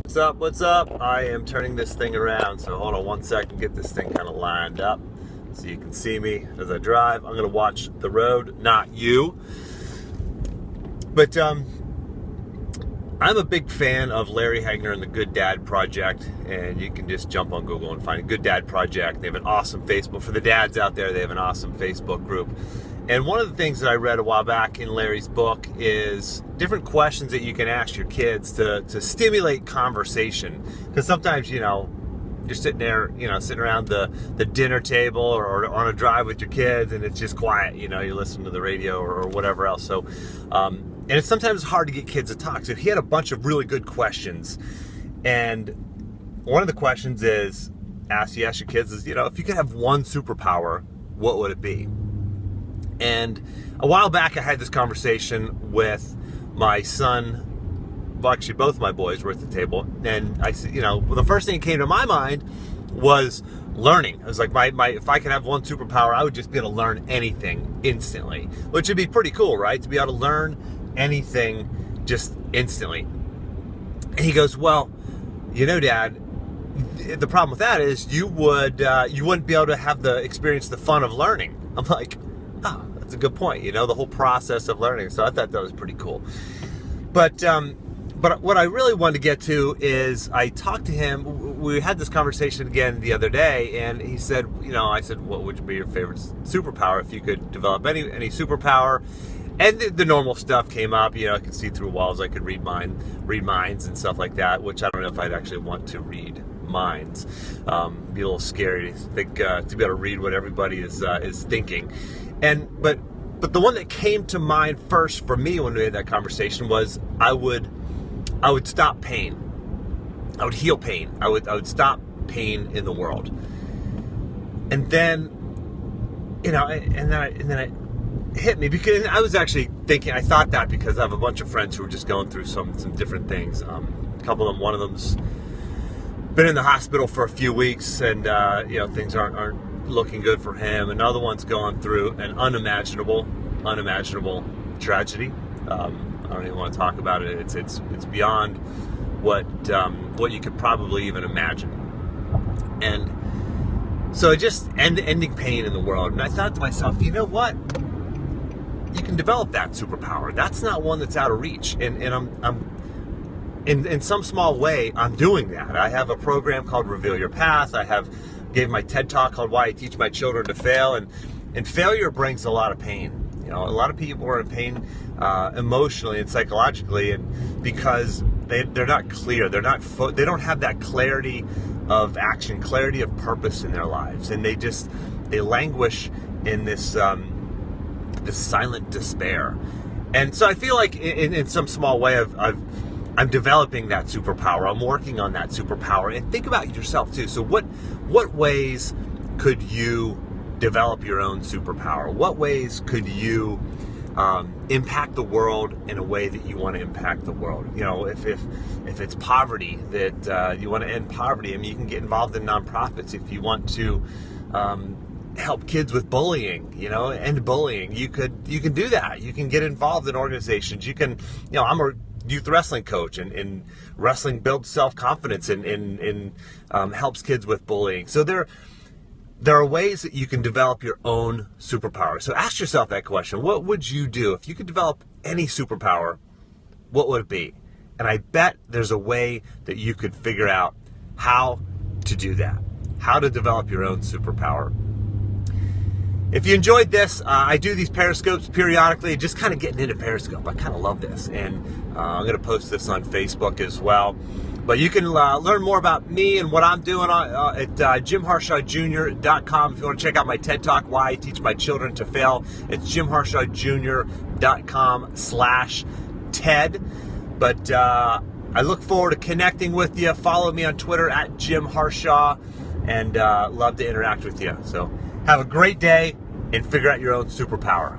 What's up? What's up? I am turning this thing around, so hold on one second, get this thing kind of lined up so you can see me as I drive. I'm going to watch the road, not you. But I'm a big fan of Larry Hagner and the Good Dad Project, and you can just jump on Google and find a Good Dad Project. They have an awesome Facebook. For the dads out there, they have an awesome Facebook group. And one of the things that I read a while back in Larry's book is different questions that you can ask your kids to stimulate conversation. Because sometimes, you're sitting there, sitting around the dinner table or on a drive with your kids, and it's just quiet. You listen to the radio or whatever else. So, and it's sometimes hard to get kids to talk. So he had a bunch of really good questions. And one of the questions is, you ask your kids is, if you could have one superpower, what would it be? And a while back, I had this conversation with my son. Well, actually, both my boys were at the table. And I said, the first thing that came to my mind was learning. I was like, if I could have one superpower, I would just be able to learn anything instantly, which would be pretty cool, right? To be able to learn anything just instantly. And he goes, well, Dad, the problem with that is you wouldn't be able to have experience the fun of learning. I'm like, oh, that's a good point. The whole process of learning. So I thought that was pretty cool. But what I really wanted to get to is I talked to him. We had this conversation again the other day, and he said, I said, what would be your favorite superpower if you could develop any superpower? And the normal stuff came up. I could see through walls. I could read minds and stuff like that, which I don't know if I'd actually want to read minds. Be a little scary to think to be able to read what everybody is thinking. But the one that came to mind first for me when we had that conversation was I would stop pain. I would heal pain. I would stop pain in the world. And then and then it hit me because I was actually thinking, I thought that because I have a bunch of friends who were just going through some different things. A couple of them, one of them's been in the hospital for a few weeks, and things aren't looking good for him. Another one's going through an unimaginable tragedy. I don't even want to talk about it. It's beyond what you could probably even imagine. And so it just ending pain in the world. And I thought to myself, you know what? You can develop that superpower. That's not one that's out of reach. And I'm in some small way, I'm doing that. I have a program called Reveal Your Path. Gave my TED Talk called Why I Teach My Children to Fail. And failure brings a lot of pain. A lot of people are in pain emotionally and psychologically, and because they're not clear. They don't have that clarity of action, clarity of purpose in their lives. And they languish in this silent despair. And so I feel like in some small way I'm developing that superpower. I'm working on that superpower. And think about yourself too. So what ways could you develop your own superpower? What ways could you impact the world in a way that you want to impact the world? If it's poverty, that you want to end poverty, you can get involved in nonprofits. If you want to help kids with bullying, end bullying, you can do that. You can get involved in organizations. You can, I'm a youth wrestling coach, and wrestling builds self-confidence and helps kids with bullying. So there are ways that you can develop your own superpower. So ask yourself that question. What would you do if you could develop any superpower? What would it be? And I bet there's a way that you could figure out how to do that, how to develop your own superpower. If you enjoyed this, I do these Periscopes periodically, just kind of getting into Periscope. I kind of love this, and I'm going to post this on Facebook as well. But you can learn more about me and what I'm doing at JimHarshawJr.com. If you want to check out my TED Talk, Why I Teach My Children to Fail, it's JimHarshawJr.com/TED. But I look forward to connecting with you. Follow me on Twitter at Jim Harshaw, and love to interact with you. So have a great day and figure out your own superpower.